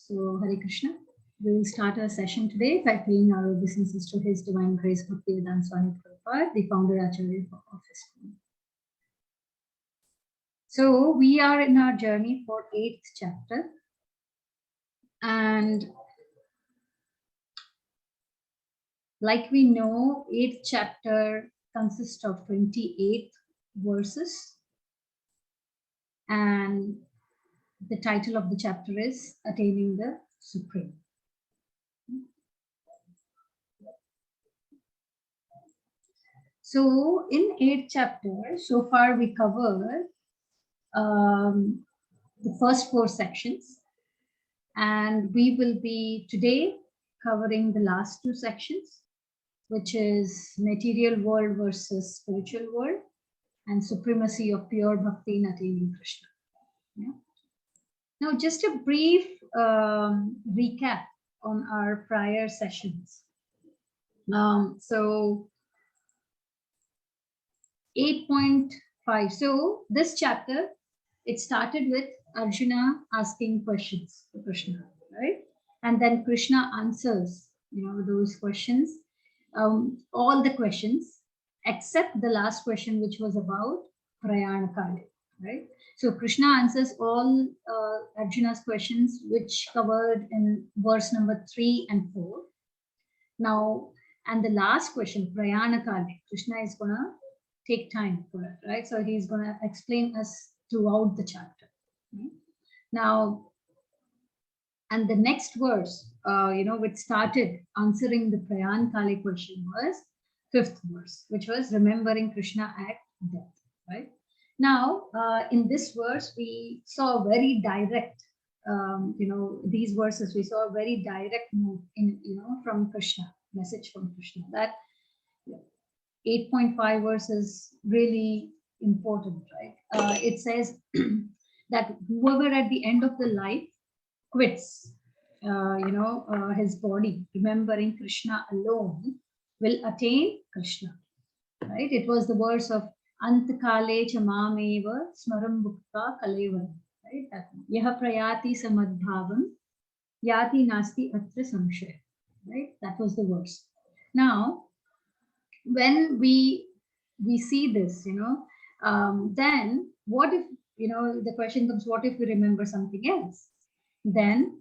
So, Hare Krishna. We will start our session today by paying our obeisances to His Divine Grace Bhaktivedanta Swami Prabhupada, the founder Acharya of ISKCON. So, we are in our journey for 8th chapter, and like we know, 8th chapter consists of 28 verses, and the title of the chapter is Attaining the Supreme. So in 8th chapter, so far we covered the first 4 sections, and we will be today covering the last 2 sections, which is material world versus spiritual world and supremacy of pure bhakti in attaining Krishna. Yeah. Now, just a brief recap on our prior sessions. So 8.5. So this chapter, it started with Arjuna asking questions to Krishna, right? And then Krishna answers, those questions, all the questions, except the last question, which was about Prayana Kali, right? So Krishna answers all Arjuna's questions, which covered in verse number 3 and 4. Now, and the last question, Prayana Kali, Krishna is gonna take time for it, right? So he's gonna explain us throughout the chapter. Okay? Now, and the next verse, which started answering the Prayan Kali question was 5th verse, which was remembering Krishna at death, right? Now, in this verse, we saw a very direct, these verses, we saw a very direct move in, from Krishna, message from Krishna, that 8.5 verse is really important, right? It says that whoever at the end of the life quits, his body, remembering Krishna alone, will attain Krishna, right? It was the verse of Antakale chamameva smaram bhukta kalevan, right? Yaha prayati samadbhavam yati nasti atra samshaya, right? That was the verse. Now, when we see this, then what if, the question comes, what if we remember something else? Then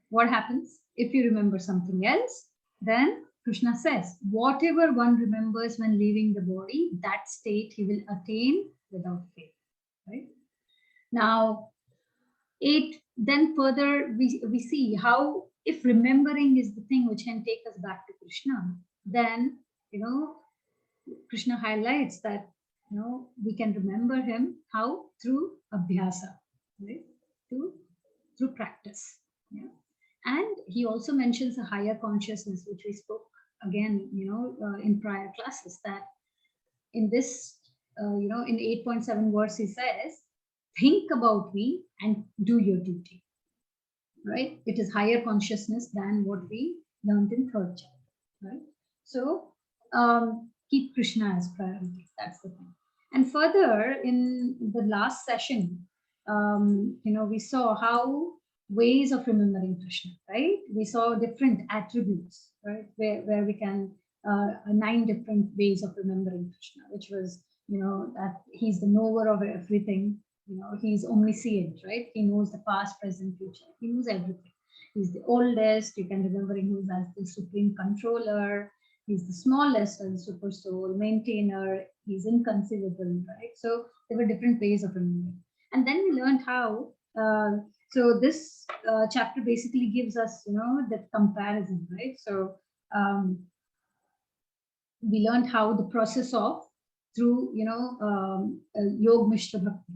what happens if you remember something else? Then Krishna says, whatever one remembers when leaving the body, that state he will attain without fail, right? Now, then further we see how if remembering is the thing which can take us back to Krishna, then, Krishna highlights that, we can remember him how? Through abhyasa, right? Through practice. Yeah. And he also mentions a higher consciousness, which we spoke again, in prior classes, that in this, in 8.7 verse, he says, think about me and do your duty, right? It is higher consciousness than what we learned in 3rd chapter, right? So keep Krishna as priority. That's the thing. And further, in the last session, we saw how ways of remembering Krishna, right? We saw different attributes, right? Where we can 9 different ways of remembering Krishna, which was, that he's the knower of everything. He's omniscient, right? He knows the past, present, future. He knows everything. He's the oldest. You can remember him as the supreme controller. He's the smallest as the super soul, maintainer. He's inconceivable, right? So there were different ways of remembering. And then we learned how. So this chapter basically gives us, that comparison, right? So we learned how the process of through, Yog Mishra Bhakti,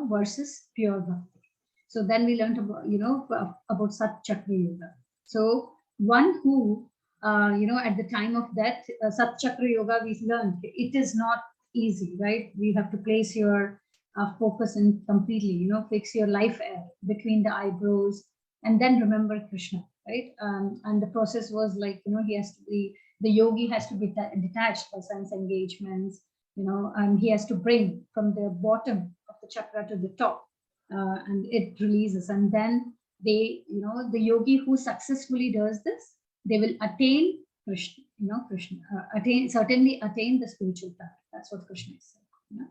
versus pure Bhakti. So then we learned about, about Sat Chakra Yoga. So one who, at the time of death, Sat Chakra Yoga, we learned it is not easy, right? We have to place your focus and completely, fix your life air between the eyebrows and then remember Krishna, right? And the process was like, the yogi has to be detached by sense engagements, and he has to bring from the bottom of the chakra to the top, and it releases. And then They, the yogi who successfully does this, they will attain Krishna, Krishna, certainly attain the spiritual path. That's what Krishna is saying.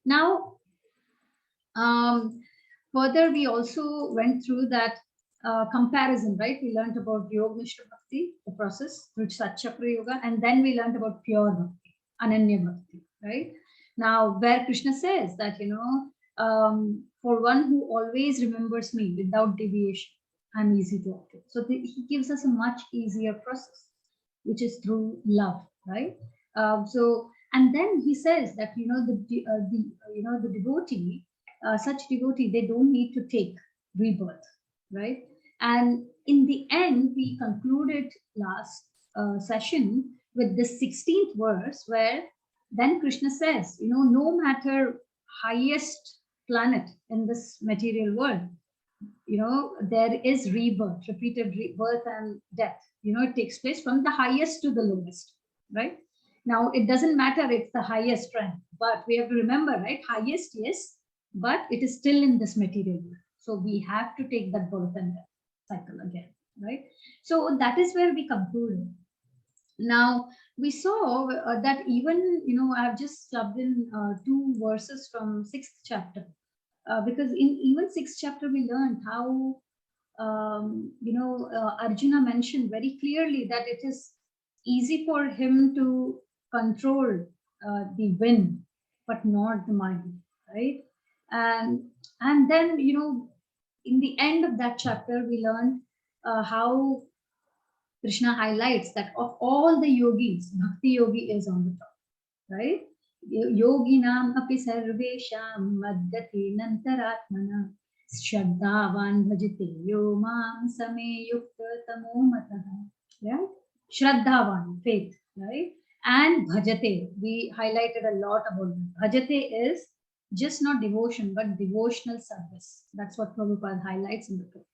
Now, further, we also went through that comparison, right? We learned about Yoga Mishra Bhakti, the process through Satchakra Yoga, and then we learned about pure Bhakti, Ananya Bhakti, right? Now, where Krishna says that, for one who always remembers me without deviation, I'm easy to obtain. So he gives us a much easier process, which is through love, right? And then he says that the devotee, such devotee, they don't need to take rebirth, right? And in the end, we concluded last session with the 16th verse, where then Krishna says, no matter highest planet in this material world, there is rebirth, repeated rebirth and death. It takes place from the highest to the lowest, right? Now, it doesn't matter it's the highest rank, but we have to remember, right? Highest, yes, but it is still in this material world. So we have to take that birth and death cycle again, right? So that is where we concluded. Now, we saw that even, I've just subbed in two verses from 6th chapter, because in even 6th chapter, we learned how, Arjuna mentioned very clearly that it is easy for him to control the wind, but not the mind, right? And then, in the end of that chapter, we learned how Krishna highlights that of all the yogis, Bhakti Yogi is on the top, right? Yoginam api sarvesham madhyate nantaratmana Shraddhavan bhajate yo mam same yukta tamo mataha. Yeah? Shraddhavan, faith, right? And bhajate, we highlighted a lot about that. Bhajate is just not devotion, but devotional service. That's what Prabhupada highlights in the book,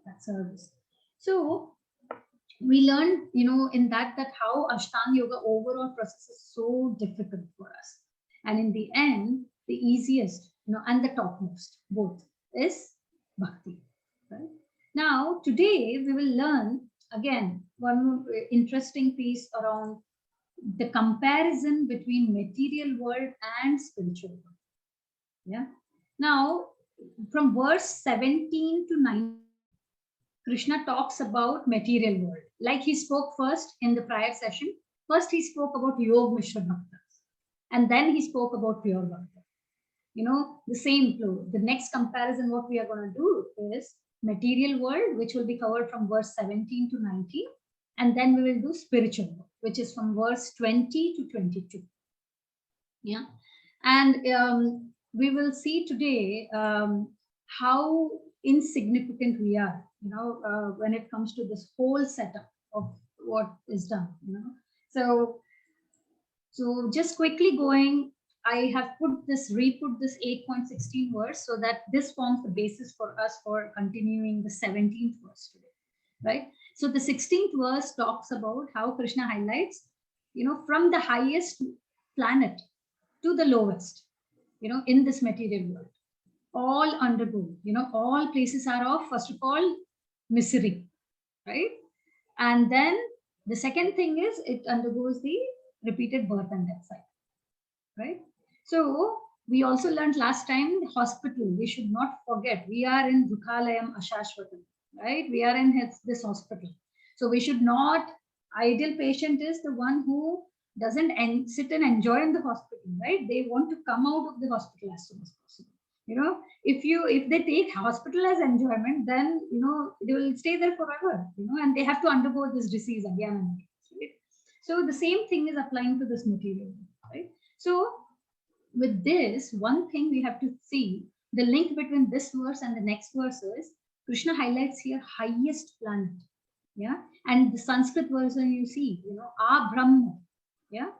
that service. So, we learned, in that how Ashtanga Yoga overall process is so difficult for us. And in the end, the easiest, and the topmost, both, is Bhakti. Right? Now, today we will learn again one interesting piece around the comparison between material world and spiritual world. Yeah. Now, from verse 17 to 19, Krishna talks about material world. Like he spoke first in the prior session. First he spoke about Yoga Mishra Bhaktas. And then he spoke about pure Bhakta. The same flow. The next comparison, what we are going to do is material world, which will be covered from verse 17 to 19. And then we will do spiritual world, which is from verse 20 to 22. Yeah. And we will see today how insignificant we are, when it comes to this whole setup of what is done, So just quickly going, I have re-put this 8.16 verse so that this forms the basis for us for continuing the 17th verse today, right? So the 16th verse talks about how Krishna highlights, from the highest planet to the lowest, in this material world, all undergo, all places are of, first of all, misery, right? And then the second thing is it undergoes the repeated birth and death cycle, right? So we also learned last time the hospital. We should not forget we are in Dukhalayam Ashashvatam, right? We are in this hospital. So we should not, ideal patient is the one who doesn't sit and enjoy in the hospital, right? They want to come out of the hospital as soon as possible. If they take hospital as enjoyment, then they will stay there forever, and they have to undergo this disease again and again. Right? So the same thing is applying to this material, right? So with this, one thing we have to see the link between this verse and the next verse is Krishna highlights here highest planet. Yeah. And the Sanskrit version you see, A Brahma. Yeah.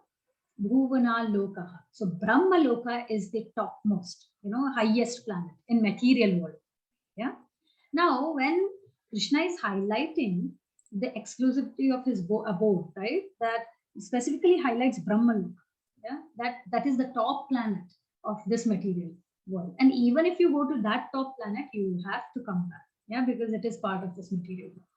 Bhuvana Lokaha. So Brahma Loka is the topmost, highest planet in material world. Yeah. Now, when Krishna is highlighting the exclusivity of his abode, right? That specifically highlights Brahma Loka. Yeah. That is the top planet of this material world. And even if you go to that top planet, you have to come back. Yeah, because it is part of this material world.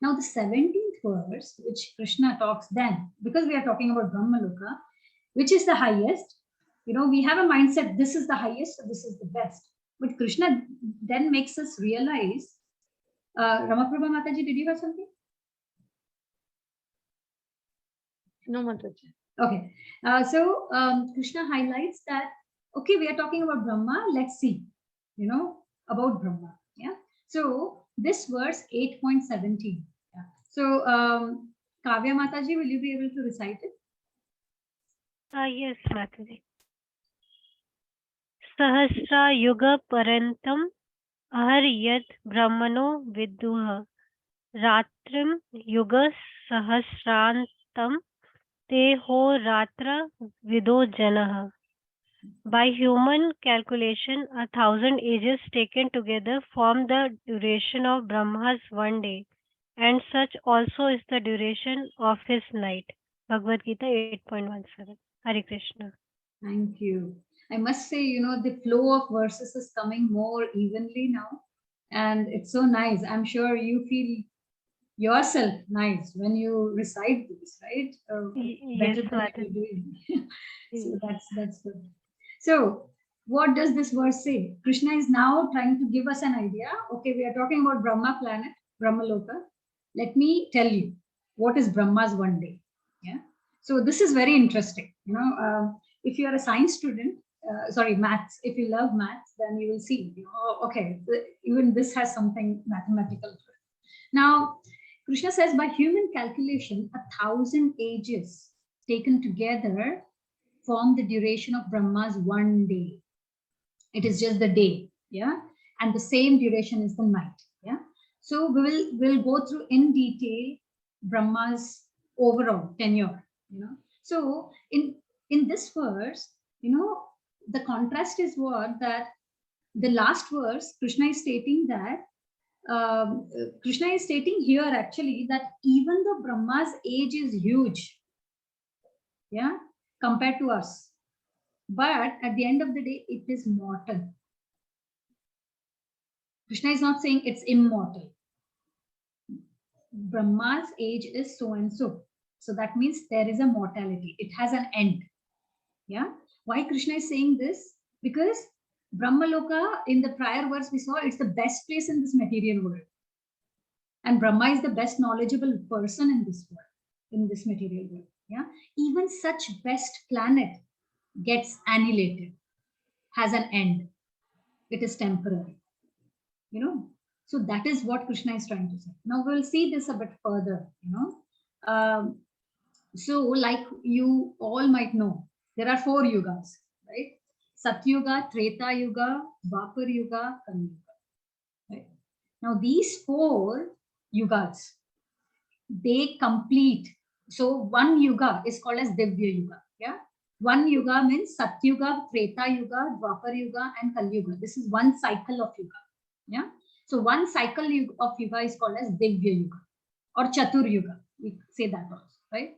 Now, the 17th verse, which Krishna talks then, because we are talking about Brahmaloka, which is the highest, we have a mindset, this is the highest, so this is the best. But Krishna then makes us realize, Ramaprabha Mataji, did you have something? No, Mataji. Okay. Krishna highlights that, okay, we are talking about Brahma, let's see, about Brahma. Yeah. So this verse 8.17. Yeah. So, Kavya Mataji, will you be able to recite it? Yes, Mataji. Sahasra yuga parantam aharyat brahmano viduha ratrim yuga sahasrantam teho ratra vido janah. By human calculation, 1,000 ages taken together form the duration of Brahma's one day, and such also is the duration of his night. Bhagavad Gita 8.17. Hare Krishna. Thank you. I must say, the flow of verses is coming more evenly now. And it's so nice. I'm sure you feel yourself nice when you recite this, right? Yes, Better than you're Mataji. doing. So that's good. So what does this verse say? Krishna is now trying to give us an idea. Okay, we are talking about Brahma planet, Brahmaloka. Let me tell you what is Brahma's one day. Yeah. So this is very interesting. If you are a science student, sorry, maths. If you love maths, then you will see. Okay, even this has something mathematical to it. Now, Krishna says, by human calculation, 1,000 ages taken together form the duration of Brahma's one day. It is just the day, yeah, and the same duration is the night, yeah. So we'll go through in detail Brahma's overall tenure, So in this verse, the contrast is what that the last verse, Krishna is stating that Krishna is stating here actually that even though Brahma's age is huge, yeah, compared to us, but at the end of the day, it is mortal. Krishna is not saying it's immortal. Brahma's age is so and so. So that means there is a mortality. It has an end. Yeah. Why Krishna is saying this? Because Brahmaloka, in the prior verse we saw, it's the best place in this material world. And Brahma is the best knowledgeable person in this world, in this material world. Yeah. Even such best planet gets annihilated, has an end. It is temporary. So that is what Krishna is trying to say. Now we'll see this a bit further. So like you all might know, there are 4 yugas, right? Satyuga, Treta Yuga, Dwapar Yuga, Kali Yuga. Right? Now these 4 yugas, they complete. So one yuga is called as Divya Yuga. Yeah. One yuga means Satyuga, Treta Yuga, Dwapar Yuga, and Kali Yuga. This is one cycle of yuga. Yeah. So one cycle of yuga is called as Divya Yuga or Chatur Yuga. We say that also, right?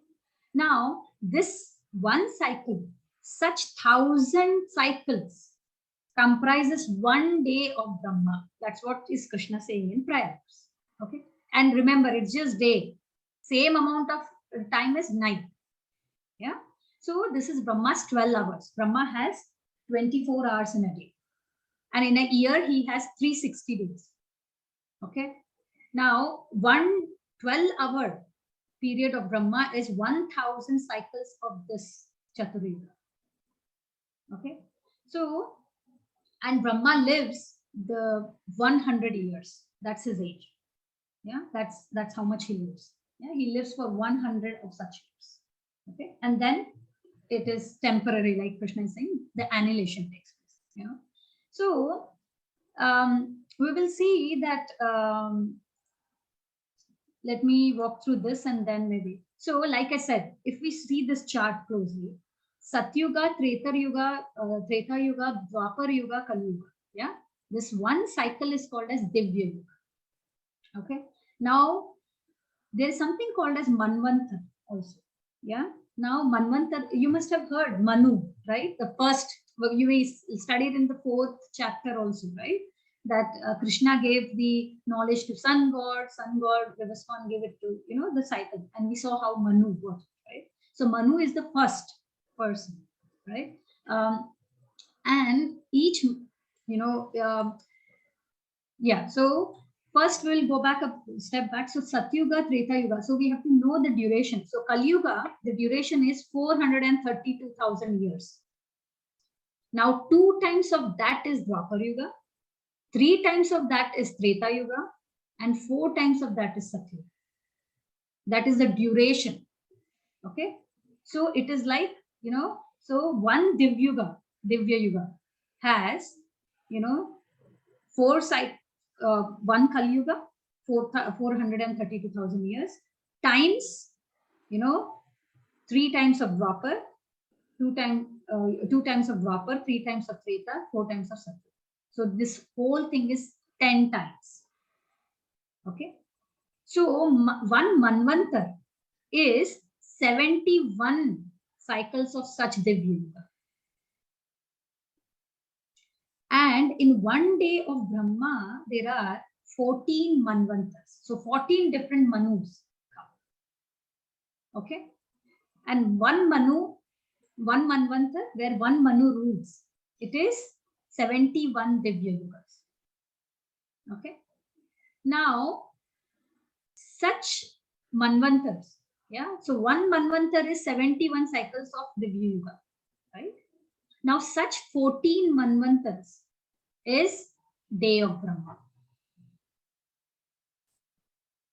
Now, this one cycle, such 1,000 cycles comprises one day of Brahma. That's what is Krishna saying in prayers. Okay. And remember, it's just day. Same amount of time as night. Yeah. So this is Brahma's 12 hours. Brahma has 24 hours in a day. And in a year, he has 360 days. Okay. Now, 12-hour period of Brahma is 1,000 cycles of this Chaturyuga. Okay. So, and Brahma lives the 100 years. That's his age. Yeah. That's how much he lives. Yeah. He lives for 100 of such years. Okay. And then it is temporary, like Krishna is saying, the annihilation takes place. So, we will see that let me walk through this and then maybe. So, like I said, if we see this chart closely, Satyuga, Treta Yuga, Dwapar Yuga, Kali Yuga. Yeah, this one cycle is called as Divya Yuga. Okay. Now, there is something called as Manvantar also. Yeah. Now, Manvantar, you must have heard Manu, right? The first, you studied in the 4th chapter also, right? that Krishna gave the knowledge to sun god, Vivaswan gave it to, the cycle. And we saw how Manu was, right? So Manu is the first person, right? And each, yeah, so first we'll go back a step back. So Satyuga, Treta Yuga. So we have to know the duration. So Kali Yuga, the duration is 432,000 years. Now 2 times of that is Dwapar Yuga, 3 times of that is Treta Yuga, and 4 times of that is Satyuga. That is the duration. Okay. So it is like, so one Divya Yuga has, 4 cycles. One Kali Yuga, 432,000 years, times, 3 times of Dwapar, 2 times of Dwapar, 3 times of Treta, 4 times of Satya. So this whole thing is 10 times. Okay. So one Manvantar is 71 cycles of such Divya Yuga. And in one day of Brahma, there are 14 Manvantars. So 14 different Manus come. Okay. And one Manvantar, where one Manu rules, it is 71 Divya Yugas. Okay. Now, such Manvantars, yeah. So one Manvantar is 71 cycles of Divya Yuga, right? Now, such 14 Manvantars is day of Brahma.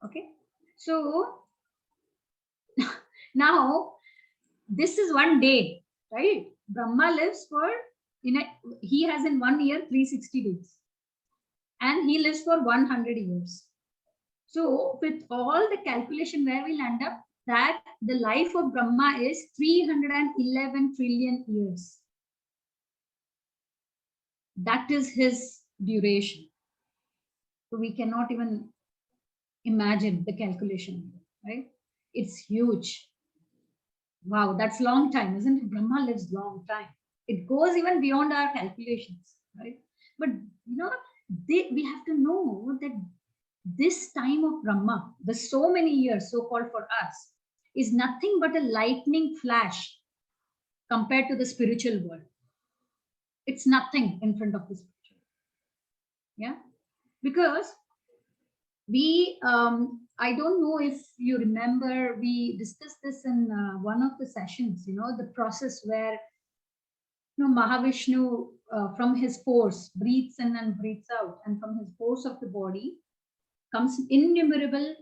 Okay. So now this is one day, right? Brahma lives for, he has in 1 year 360 days, and he lives for 100 years. So with all the calculation, where we'll end up, that the life of Brahma is 311 trillion years. That is his duration. So we cannot even imagine the calculation, right? It's huge. Wow, that's long time, isn't it? Brahma lives long time. It goes even beyond our calculations, right? But we have to know that this time of Brahma, the so many years, so-called for us, is nothing but a lightning flash compared to the spiritual world. It's nothing in front of the spiritual world. Yeah, because we, I don't know if you remember, we discussed this in one of the sessions, the process where, Mahavishnu from his pores breathes in and breathes out, and from his pores of the body comes innumerable,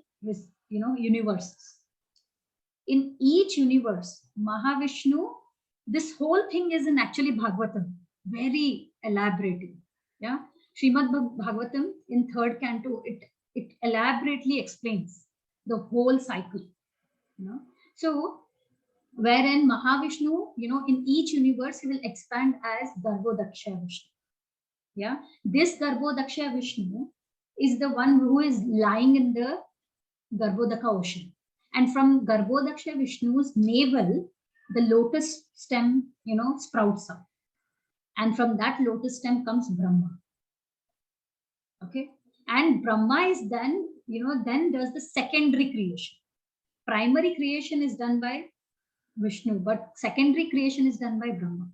universes. In each universe, Mahavishnu, this whole thing is in actually Bhagavatam, very elaborating. Yeah, Srimad Bhagavatam in 3rd canto, it elaborately explains the whole cycle. So wherein Mahavishnu, in each universe, he will expand as Garbhodaksha Vishnu. Yeah, this Garbhodaksha Vishnu is the one who is lying in the Garbhodaka ocean. And from Garbhodaksha Vishnu's navel, the lotus stem, sprouts up. And from that lotus stem comes Brahma. Okay. And Brahma is then, then does the secondary creation. Primary creation is done by Vishnu, but secondary creation is done by Brahma.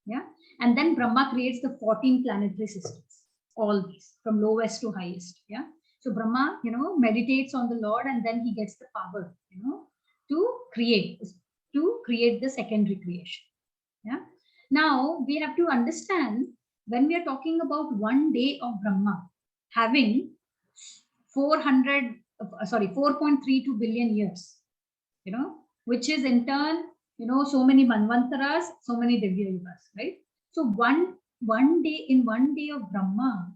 Yeah. And then Brahma creates the 14 planetary systems, all these from lowest to highest. Yeah. So Brahma, meditates on the Lord, and then he gets the power, to create the secondary creation. Yeah. Now we have to understand, when we are talking about one day of Brahma having 4.32 billion years, which is in turn, so many Manvantaras, so many Divya Yugas, right? So one day of Brahma,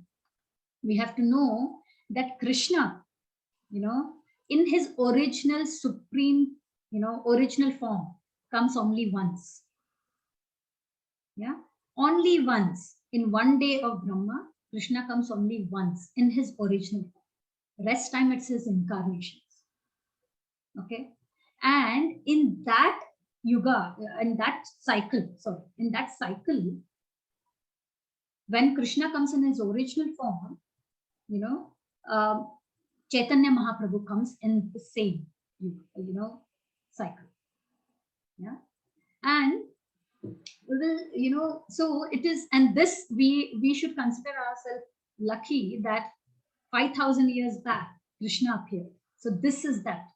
we have to know that Krishna, in his original supreme, original form, comes only once. Yeah, only once. In one day of Brahma, Krishna comes only once in his original form. Rest time it's his incarnations. Okay, and in that yuga, in that cycle, when Krishna comes in his original form, you know, Chaitanya Mahaprabhu comes in the same, cycle. Yeah. And we will, so it is, and this we should consider ourselves lucky that 5,000 years back Krishna appeared. So this is that,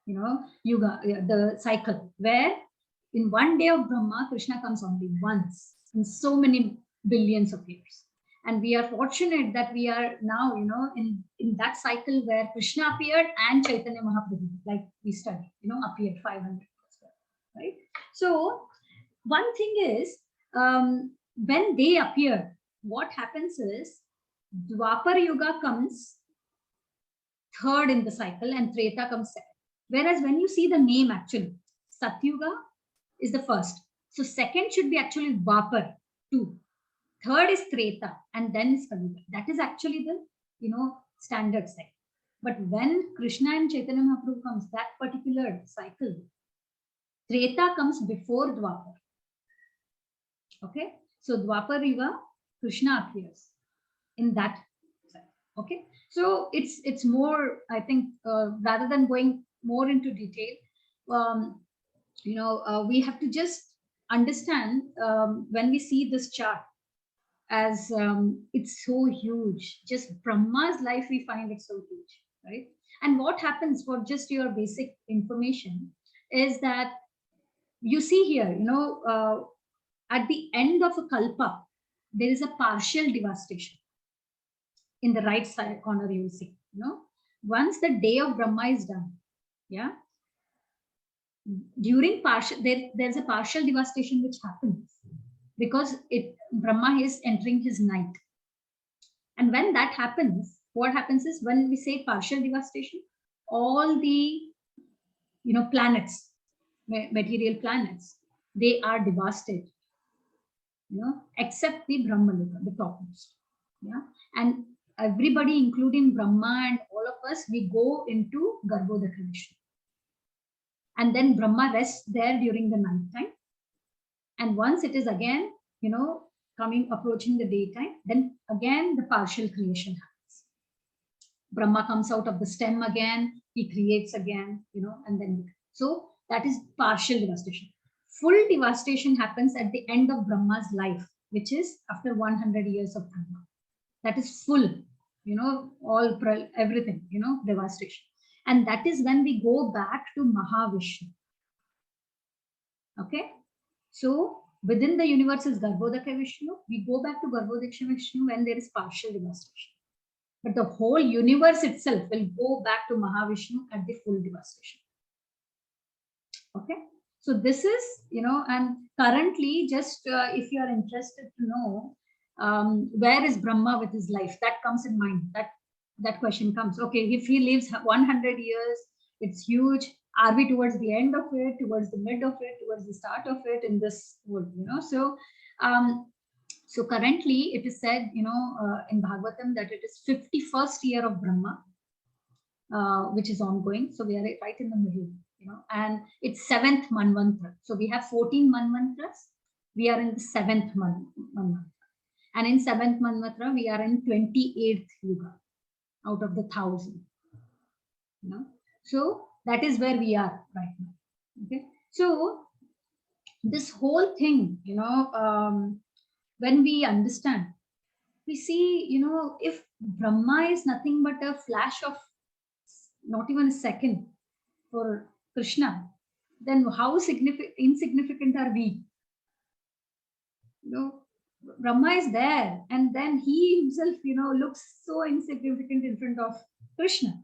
yuga, the cycle where in one day of Brahma, Krishna comes only once in so many billions of years. And we are fortunate that we are now, in that cycle where Krishna appeared and Chaitanya Mahaprabhu, like we studied, appeared 500 years ago, right? So one thing is, when they appear, what happens is Dwapar Yuga comes third in the cycle and Treta comes second. Whereas when you see the name actually, Satyuga is the first. So second should be actually Dwapar, 2. Third is Treta and then is Kaliyuga. That is actually the, standard cycle. But when Krishna and Chaitanya Mahaprabhu comes, that particular cycle, Treta comes before Dwapar. Okay, so Dwapar Yuga, Krishna appears in that cycle. Okay, so it's more, I think, rather than going more into detail, we have to just understand, when we see this chart, as it's so huge. Just Brahma's life, we find it so huge, right? And what happens, for just your basic information, is that you see here, at the end of a kalpa, there is a partial devastation. In the right side corner, you will see, once the day of Brahma is done, yeah, during partial, there's a partial devastation which happens because Brahma is entering his night. And when that happens, what happens is, when we say partial devastation, all the, planets, material planets, they are devastated, except the Brahmaloka, the topmost. Yeah. And everybody, including Brahma and all of us, we go into Garbhodaka Vishnu. And then Brahma rests there during the night time. And once it is again, approaching the daytime, then again the partial creation happens. Brahma comes out of the stem again, he creates again, and then, so that is partial devastation. Full devastation happens at the end of Brahma's life, which is after 100 years of Brahma. That is full, all, everything, devastation. And that is when we go back to Mahavishnu. Okay, so within the universe is Garbhodaka Vishnu. We go back to Garbhodaka Vishnu when there is partial devastation. But the whole universe itself will go back to Mahavishnu at the full devastation. Okay, so this is, and currently, just if you are interested to know, where is Brahma with his life, that comes in mind. That question comes. Okay, if he lives 100 years, it's huge. Are we towards the end of it, towards the mid of it, towards the start of it in this world? So so currently it is said, in Bhagavatam, that it is 51st year of Brahma, which is ongoing. So we are right in the middle, and it's 7th Manvantra. So we have 14 Manvantras. We are in the 7th Manvantra. And in 7th Manvatra, we are in 28th Yuga out of the 1,000. So that is where we are right now. Okay. So this whole thing, when we understand, we see, if Brahma is nothing but a flash of not even a second for Krishna, then how insignificant are we? Brahma is there, and then he himself, looks so insignificant in front of Krishna.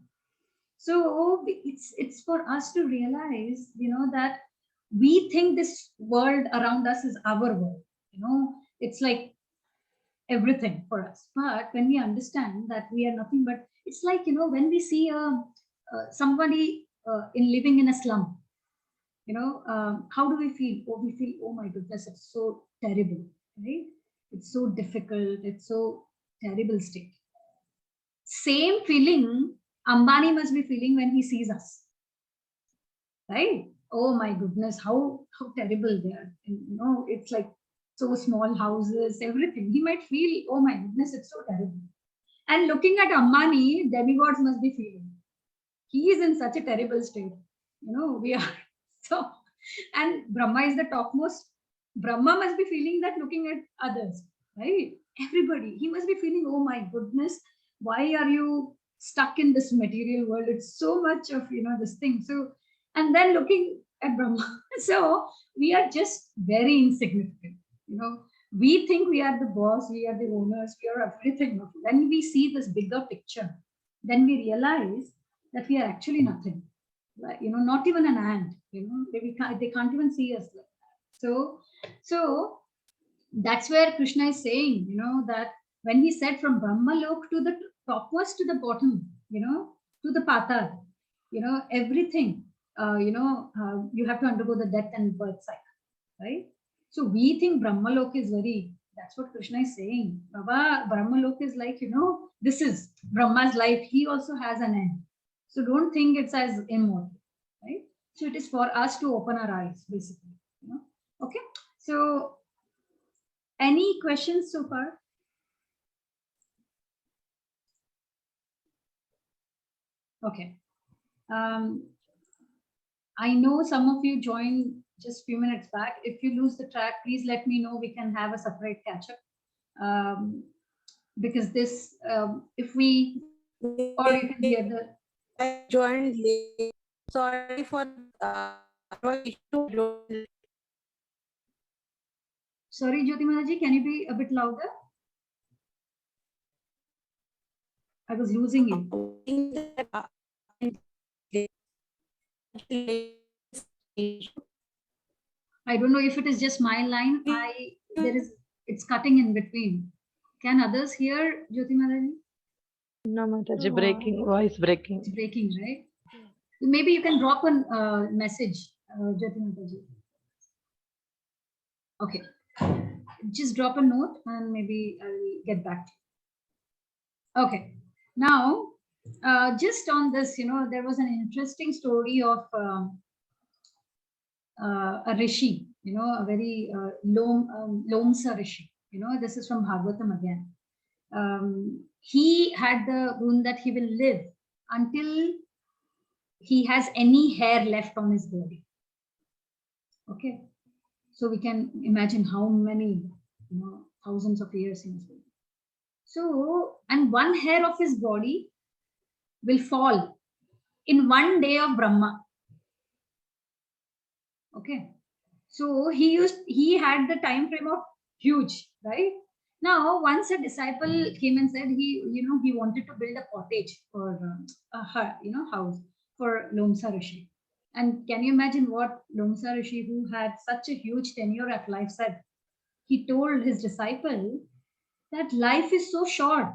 So it's for us to realize, that we think this world around us is our world. It's like everything for us. But when we understand that we are nothing but, it's like, when we see somebody living in a slum, how do we feel? Oh, we feel, oh my goodness, it's so terrible, right? It's so difficult. It's so terrible state. Same feeling Ambani must be feeling when he sees us, right? Oh my goodness, how terrible they are. It's like so small houses, everything. He might feel, oh my goodness, it's so terrible. And looking at Ambani, demigods must be feeling. He is in such a terrible state. We are so, and Brahma is the topmost. Brahma must be feeling that looking at others, right? Everybody, he must be feeling, oh my goodness, why are you stuck in this material world? It's so much of this thing. So, and then looking at Brahma, so we are just very insignificant. We think we are the boss, we are the owners, we are everything. When we see this bigger picture, then we realize that we are actually nothing. Not even an ant. They can't even see us like that. So that's where Krishna is saying, that when he said from Brahma Lok to the topmost to the bottom, to the Patal, everything, you have to undergo the death and birth cycle, right? So we think Brahmalok is that's what Krishna is saying. Baba, Brahmalok is like, this is Brahma's life. He also has an end. So don't think it's as immortal, right? So it is for us to open our eyes, basically. Okay. So any questions so far? Okay. I know some of you joined just a few minutes back. If you lose the track, please let me know. We can have a separate catch up. Because this, if we, or you can hear the. I joined late. Sorry for issue. Sorry, Jyoti Manaji, can you be a bit louder? I was losing you. I don't know if it is just my line. It's cutting in between. Can others hear Jyoti Manaji? No, Mataji, breaking, voice breaking. It's breaking, right? Maybe you can drop a message, Jyoti Mataji. Okay. Just drop a note and maybe I'll get back to you. Okay. Now, just on this, there was an interesting story of a rishi, a very Lomsa rishi. This is from Bhagavatam again. He had the rune that he will live until he has any hair left on his body. Okay. So we can imagine how many, thousands of years he must be. So, and one hair of his body will fall in one day of Brahma. Okay. So he had the time frame of huge, right? Now, once a disciple came and said he wanted to build a cottage for a house for Lomsa Rishi. And can you imagine what Lomsa Rishi, who had such a huge tenure of life, said? He told his disciple that life is so short.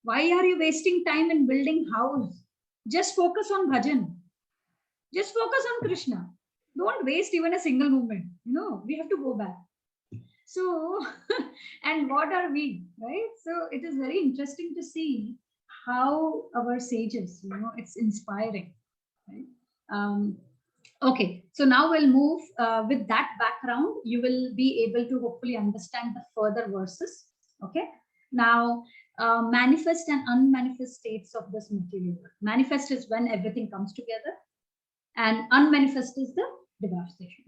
Why are you wasting time in building house? Just focus on bhajan. Just focus on Krishna. Don't waste even a single moment. We have to go back. So, and what are we, right? So it is very interesting to see how our sages, it's inspiring, right? Okay, so now we'll move with that background. You will be able to hopefully understand the further verses. Okay, now manifest and unmanifest states of this material world. Manifest is when everything comes together, and unmanifest is the devastation.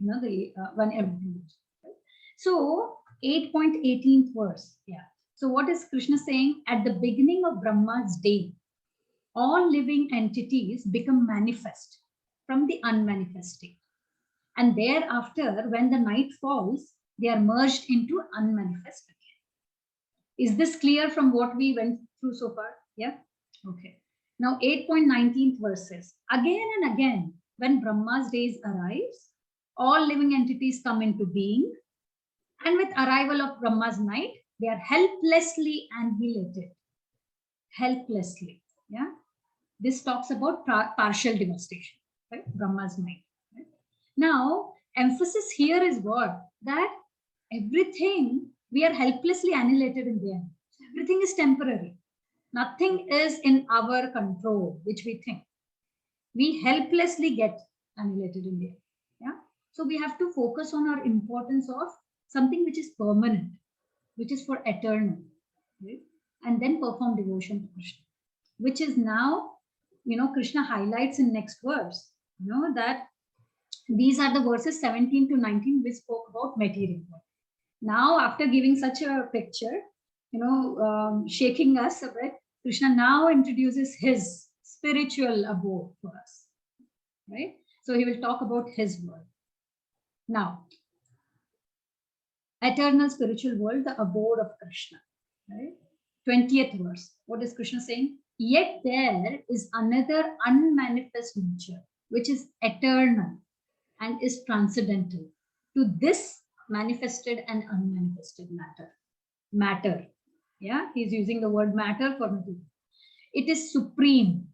When everything goes. Right? So 8.18th verse. Yeah. So what is Krishna saying? At the beginning of Brahma's day, all living entities become manifest from the unmanifest state. And thereafter, when the night falls, they are merged into unmanifest again. Is this clear from what we went through so far? Yeah? Okay. Now 8.19th verse says, again and again, when Brahma's days arrives, all living entities come into being. And with arrival of Brahma's night, they are helplessly annihilated. Helplessly. Yeah? This talks about partial devastation, right? Brahma's night. Right? Now, emphasis here is what? That everything, we are helplessly annihilated in the end. Everything is temporary. Nothing is in our control, which we think. We helplessly get annihilated in the end. Yeah. So we have to focus on our importance of something which is permanent, which is for eternal. Right? and then perform devotion to Krishna, which is now, Krishna highlights in next verse, that these are the verses 17 to 19 which spoke about material world. Now, after giving such a picture, shaking us a bit, Krishna now introduces his spiritual abode for us, right? So he will talk about his world. Now, eternal spiritual world, the abode of Krishna, right? 20th verse. What is Krishna saying? Yet there is another unmanifest nature, which is eternal and is transcendental to this manifested and unmanifested matter. Matter. Yeah, he's using the word matter for material. It is supreme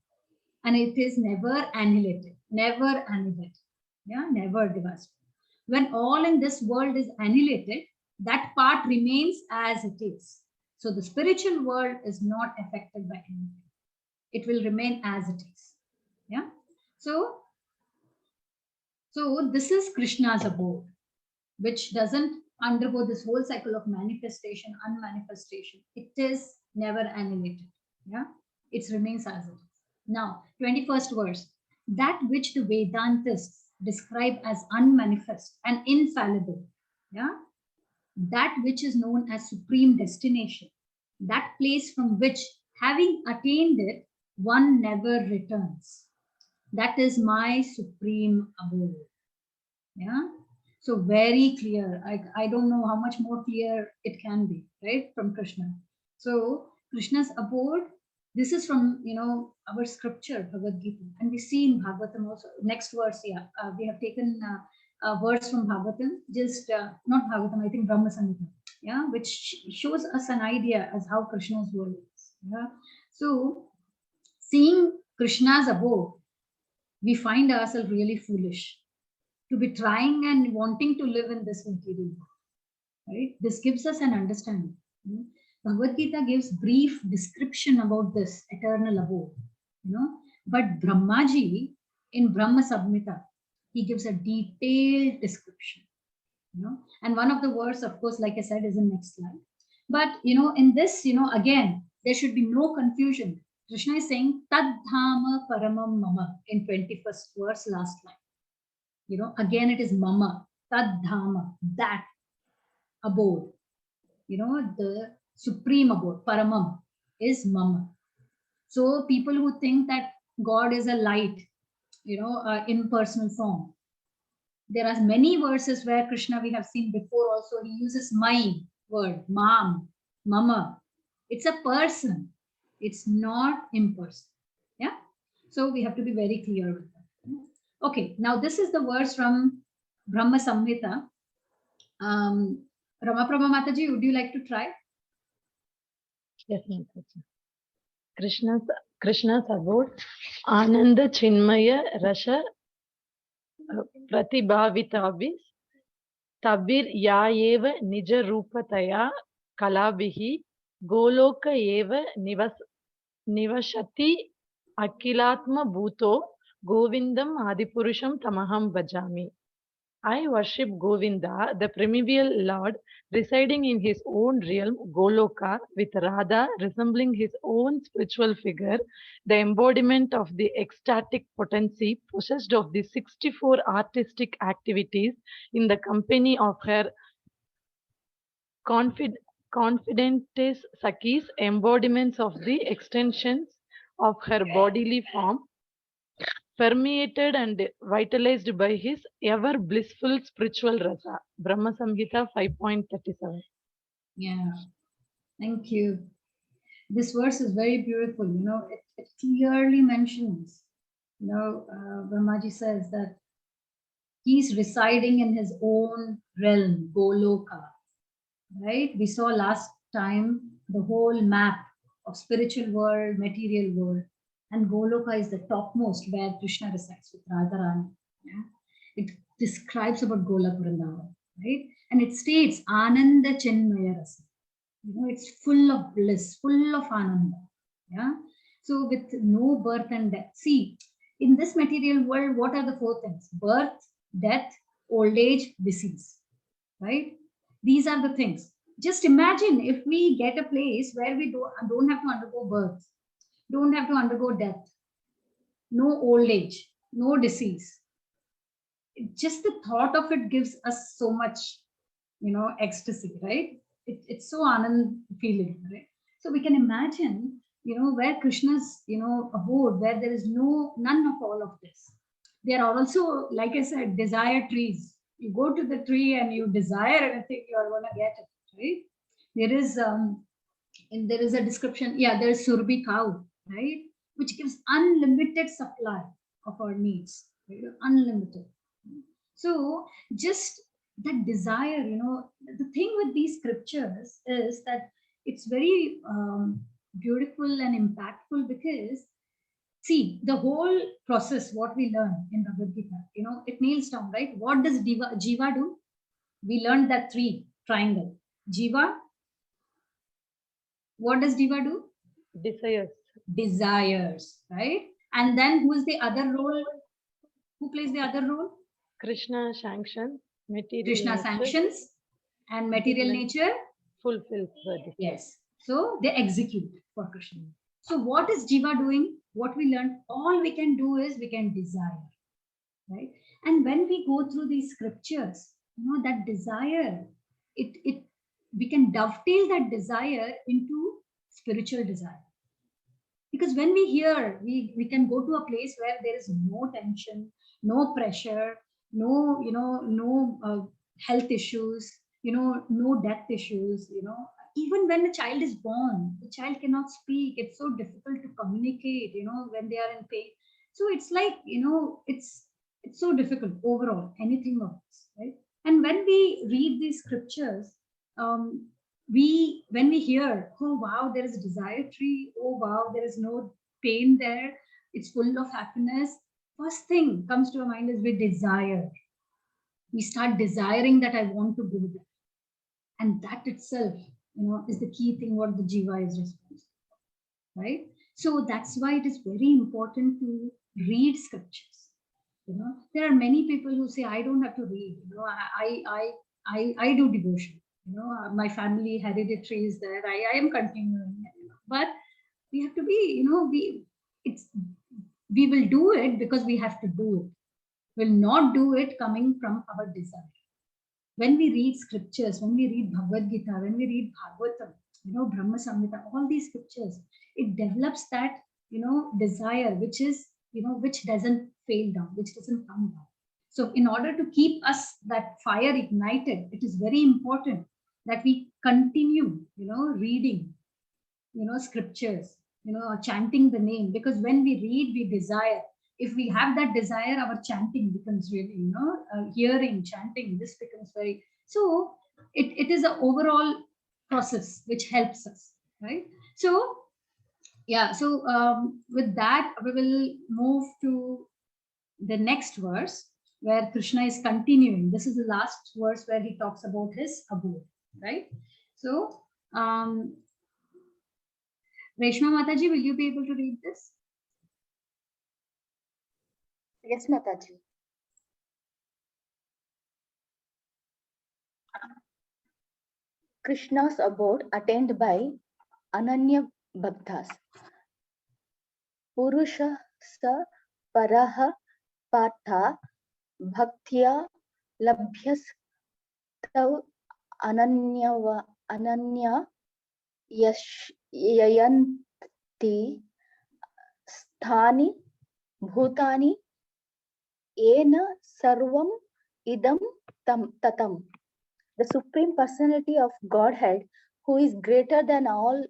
and it is never annihilated, never annihilated. Yeah, never devastated. When all in this world is annihilated, that part remains as it is. So the spiritual world is not affected by anything. It will remain as it is. Yeah. So this is Krishna's abode, which doesn't undergo this whole cycle of manifestation, unmanifestation. It is never annihilated. Yeah. It remains as it is. Now, 21st verse. That which the Vedantists describe as unmanifest and infallible. Yeah. That which is known as supreme destination. That place from which, having attained it, one never returns. That is my supreme abode. Yeah. So very clear. I don't know how much more clear it can be, right? From Krishna. So Krishna's abode, this is from, our scripture, Bhagavad Gita. And we see in Bhagavatam also, next verse, yeah, we have taken a verse from Bhagavatam, just not Bhagavatam, I think Brahma Samhita, yeah, which shows us an idea as how Krishna's world is. Yeah. So seeing Krishna's abode, we find ourselves really foolish to be trying and wanting to live in this material world, right? This gives us an understanding. Bhagavad Gita gives brief description about this eternal abode, but Brahmaji in Brahma Samhita, he gives a detailed description, and one of the words, of course, like I said, is in next slide. But, in this, again, there should be no confusion. Krishna is saying, Tad Dhama Paramam Mama in 21st verse, last line. Again, it is Mama, Tad Dhama, that abode. The supreme abode, Paramam, is Mama. So people who think that God is a light, impersonal form. There are many verses where Krishna, we have seen before also, he uses my word, Mam, Mama. It's a person. It's not impersonal. Yeah. So we have to be very clear with that. Okay. Now this is the verse from Brahma Samhita. Ramaprabha Mataji, would you like to try? Yes, Mataji. Krishna's abode, Ananda Chinmaya Rasha Pratibhavitabhis Tabir Ya Eva Nija Rupataya Kalabhihi Goloka Eva Nivashati Akilatma Bhuto Govindam Adipurusham Tamaham Bhajami. I worship Govinda, the primeval Lord, residing in his own realm, Goloka, with Radha resembling his own spiritual figure, the embodiment of the ecstatic potency possessed of the 64 artistic activities in the company of her confidentes Sakis, embodiments of the extensions of her bodily form, permeated and vitalized by his ever blissful spiritual rasa. Brahma Samhita 5.37. Yeah, thank you. This verse is very beautiful. It clearly mentions, Brahmaji says that he's residing in his own realm, Goloka, right? We saw last time the whole map of spiritual world, material world, and Goloka is the topmost where Krishna resides with Radharani. Yeah? It describes about Golok Vrindavan, right? And it states Ananda Chinmaya Rasa. It's full of bliss, full of Ananda. Yeah. So with no birth and death. See, in this material world, what are the four things? Birth, death, old age, disease. Right? These are the things. Just imagine if we get a place where we don't have to undergo birth, don't have to undergo death, no old age, no disease. Just the thought of it gives us so much, ecstasy, right? It's so anand feeling, right? So we can imagine, where Krishna's, abode, where there is none of all of this. There are also, like I said, desire trees. You go to the tree and you desire anything, you are going to get it, right? There is and there is a description, yeah, there's Surbi cow, right, which gives unlimited supply of our needs, right? Unlimited. So just that desire, the thing with these scriptures is that it's very beautiful and impactful, because see, the whole process, what we learn in Bhagavad Gita, it nails down, right? What does Jiva do? We learned that three triangle. Jiva, what does Jiva do? Desires. Desires, right? And then who is the other role? Who plays the other role? Krishna sanctions material Krishna nature, sanctions, and material Then nature, fulfills the desire. yes. So they execute for Krishna. So what is Jiva doing? What we learned, all we can do is we can desire, right? And when we go through these scriptures, that desire, it we can dovetail that desire into spiritual desire. Because when we hear, we can go to a place where there is no tension, no pressure, no health issues, no death issues, even when a child is born, the child cannot speak, it's so difficult to communicate, when they are in pain. So it's like, it's so difficult overall, anything of this, right? And when we read these scriptures, um, when we hear, oh wow, there is a desire tree, oh wow, there is no pain there, it's full of happiness, first thing comes to our mind is we desire. We start desiring that I want to go there. And that itself, is the key thing what the Jiva is responsible for, right? So that's why it is very important to read scriptures. There are many people who say, I don't have to read, I do devotion, my family hereditary is there, I am continuing, but we have to be, we will do it because we have to do it. Will not do it coming from our desire. When we read scriptures, when we read Bhagavad Gita, when we read Bhagavatam, Brahma Samhita, all these scriptures, it develops that, desire, which is, which doesn't fail down, which doesn't come down. So in order to keep us that fire ignited, it is very important that we continue, reading, scriptures, chanting the name, because when we read, we desire. If we have that desire, our chanting becomes really, hearing, chanting, this becomes very, so it is an overall process which helps us, right? So yeah, so with that, we will move to the next verse where Krishna is continuing. This is the last verse where he talks about his abode, right? So Reshma Mataji, will you be able to read this? Yes, Mataji. Krishna's abode attained by Ananya Bhaktas. Purusha sa paraha partha bhaktya labhyas tav ananya yayanti sthani bhutani ena sarvam idam tatam. The Supreme Personality of Godhead, who is greater than all,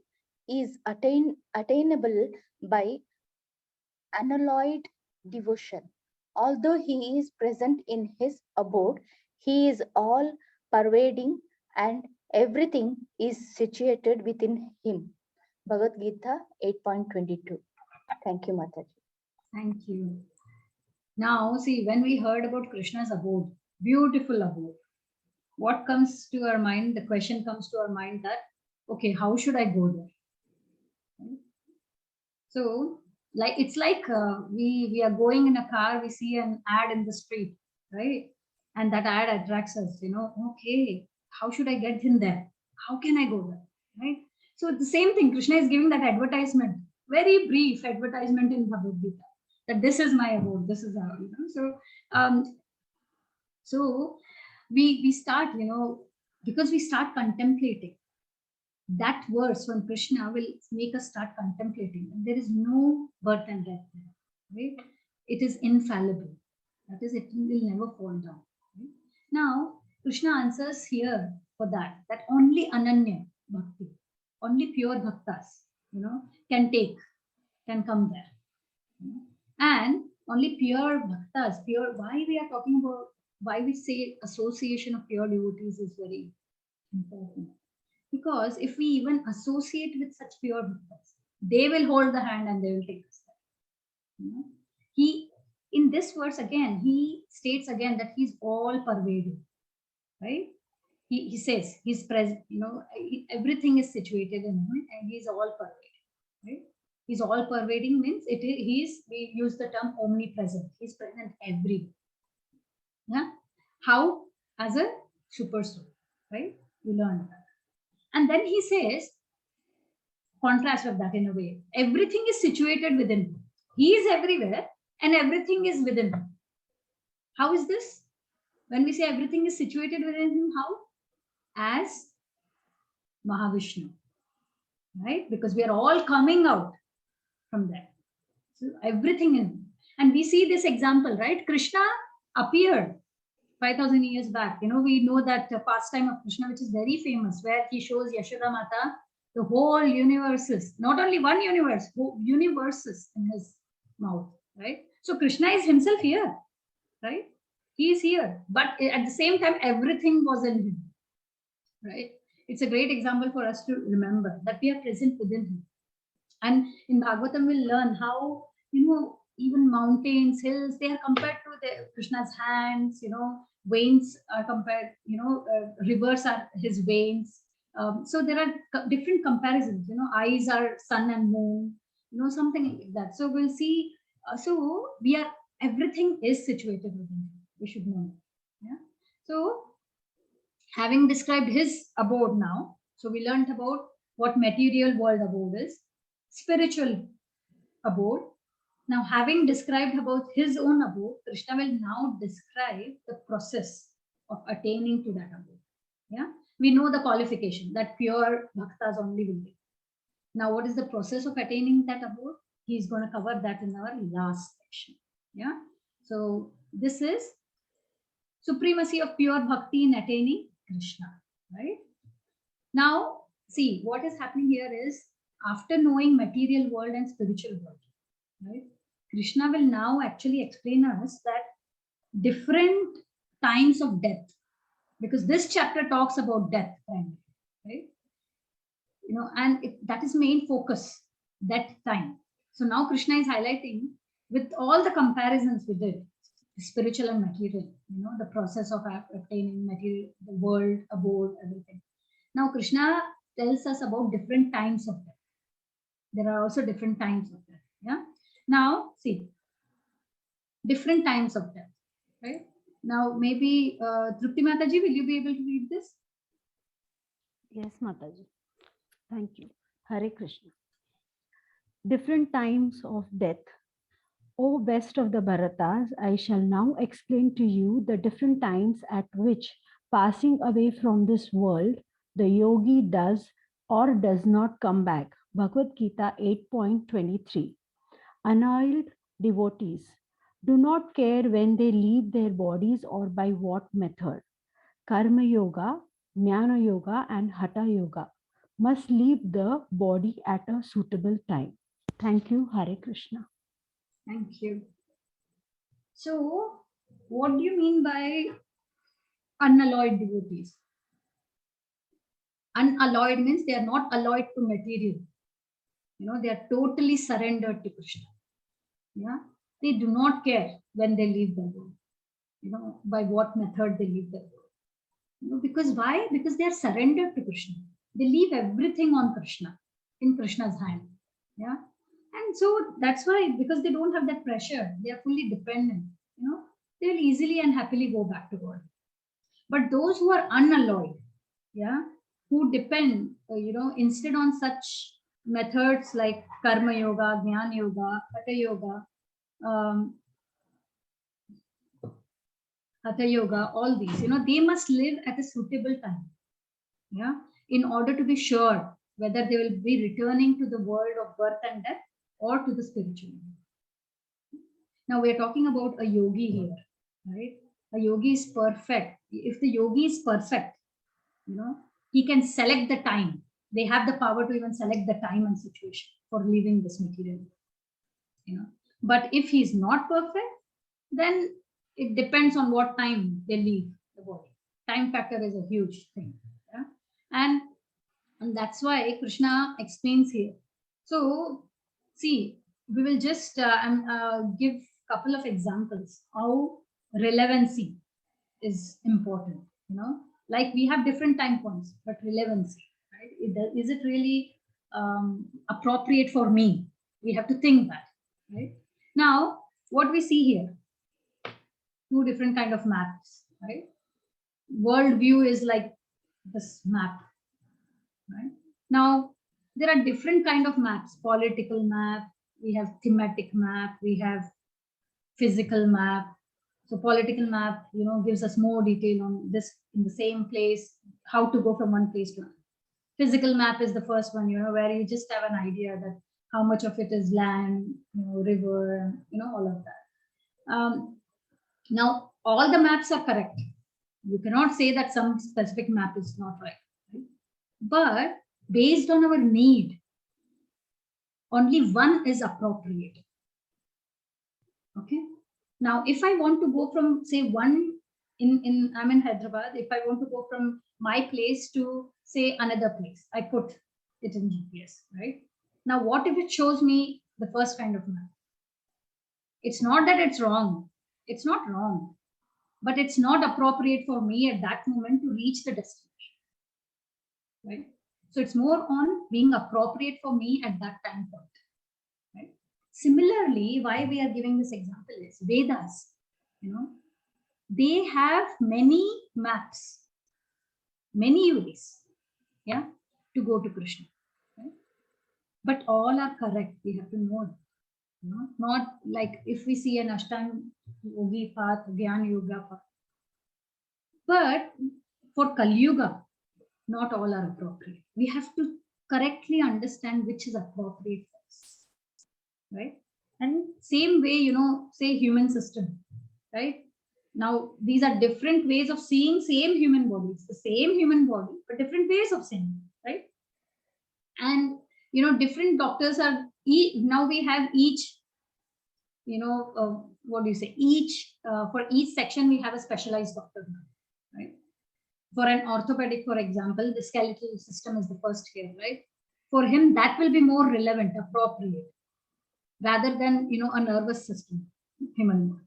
is attainable by unalloyed devotion. Although he is present in his abode, he is all pervading and everything is situated within him. Bhagavad Gita 8.22. Thank you, Mataji. Thank you. Now, see, when we heard about Krishna's abode, beautiful abode, what comes to our mind? The question comes to our mind that, okay, how should I go there? Right? So, like it's like we are going in a car, we see an ad in the street, right? And that ad attracts us. Okay, how should I get in there? How can I go there? Right? So the same thing, Krishna is giving that advertisement, very brief advertisement in Bhagavad Gita, that this is my abode, this is how, so we start, because we start contemplating that verse from Krishna will make us start contemplating. And there is no birth and death there, right? It is infallible. That is, it will never fall down. Right? Now, Krishna answers here for that only Ananya Bhakti, only pure bhaktas, can come there. And only pure bhaktas, why we are talking about, why we say association of pure devotees is very important. Because if we even associate with such pure bhaktas, they will hold the hand and they will take us there. He, in this verse again, he states again that he's all pervading, right? He says he's present, everything is situated in him and he's all pervading, right? He's all pervading means we use the term omnipresent. He's present everywhere. Yeah. How? As a super soul, right? You learn that. And then he says, contrast of that in a way, everything is situated within him. He is everywhere and everything is within him. How is this? When we say everything is situated within him, how? As Mahavishnu, right? Because we are all coming out from there. So everything in. And we see this example, right? Krishna appeared 5,000 years back. We know that pastime of Krishna, which is very famous, where he shows Yashoda Mata, the whole universes, not only one universe, universes in his mouth, right? So Krishna is himself here, right? He is here, but at the same time, everything was in him, right? It's a great example for us to remember that we are present within him. And in Bhagavatam, we'll learn how, even mountains, hills, they are compared to Krishna's hands, veins are compared, rivers are his veins. So there are different comparisons, eyes are sun and moon, something like that. So we'll see. So everything is situated within him. We should know. Yeah. So having described his abode now, so we learned about what material world abode is, spiritual abode. Now, having described about his own abode, Krishna will now describe the process of attaining to that abode. Yeah, we know the qualification that pure bhaktas only will be. Now, what is the process of attaining that abode? He is going to cover that in our last section. Yeah, so this is supremacy of pure bhakti in attaining Krishna. Right now, see what is happening here is after knowing material world and spiritual world, right? Krishna will now actually explain us that different times of death, because this chapter talks about death, right? And that is main focus, that time. So now Krishna is highlighting with all the comparisons we did, spiritual and material, the process of obtaining material, the world, abode, everything. Now Krishna tells us about different times of death. There are also different times of death. Yeah. Now, see, different times of death, right? Now, maybe Trupti Mataji, will you be able to read this? Yes, Mataji. Thank you. Hare Krishna. Different times of death. O best of the Bharatas, I shall now explain to you the different times at which, passing away from this world, the yogi does or does not come back. Bhagavad Gita 8.23. Annoyed devotees do not care when they leave their bodies or by what method. Karma Yoga, Jnana Yoga, and Hatha Yoga must leave the body at a suitable time. Thank you, Hare Krishna. Thank you. So, what do you mean by unalloyed devotees? Unalloyed means they are not alloyed to material. They are totally surrendered to Krishna. Yeah, they do not care when they leave the world. By what method they leave the world. Because why? Because they are surrendered to Krishna. They leave everything on Krishna, in Krishna's hand. Yeah, and so that's why, because they don't have that pressure, they are fully dependent. They will easily and happily go back to God. But those who are unalloyed, yeah, who depend, instead on such methods like karma yoga, jnana yoga, hatha yoga, um, all these, they must live at a suitable time, yeah, in order to be sure whether they will be returning to the world of birth and death or to the spiritual world. Now we are talking about a yogi here, right? A yogi is perfect. If the yogi is perfect, he can select the time. They have the power to even select the time and situation for leaving this material world, but if he's not perfect, then it depends on what time they leave the body. Time factor is a huge thing, yeah? and that's why Krishna explains here. So see, we will just give couple of examples how relevancy is important, like we have different time points, but relevancy, right? Is it really appropriate for me? We have to think that, right? Now what we see here, two different kind of maps, right? World view is like this map, right? Now there are different kind of maps: political map, we have thematic map, we have physical map. So political map, gives us more detail on this in the same place, how to go from one place to another. Physical map is the first one, where you just have an idea that how much of it is land, river, and all of that. Now all the maps are correct. You cannot say that some specific map is not right, right? But based on our need, only one is appropriate. Okay. Now, if I want to go from, say, I'm in Hyderabad. If I want to go from my place to, say, another place, I put it in GPS, right? Now, what if it shows me the first kind of map? It's not that it's wrong. It's not wrong, but it's not appropriate for me at that moment to reach the destination, right? So it's more on being appropriate for me at that time point, right? Similarly, why we are giving this example is Vedas, they have many maps, many ways, yeah, to go to Krishna, right? But all are correct. We have to know, not like if we see an Ashtanga yogi path, Jnana yoga path. But for Kali Yuga, not all are appropriate. We have to correctly understand which is appropriate for us, right? And same way, say human system, right? Now these are different ways of seeing same human bodies, the same human body, but different ways of seeing, right? And different doctors are now we have each, what do you say? Each for each section we have a specialized doctor now, right? For an orthopedic, for example, the skeletal system is the first here, right? For him, that will be more relevant, appropriate, rather than a nervous system, human body,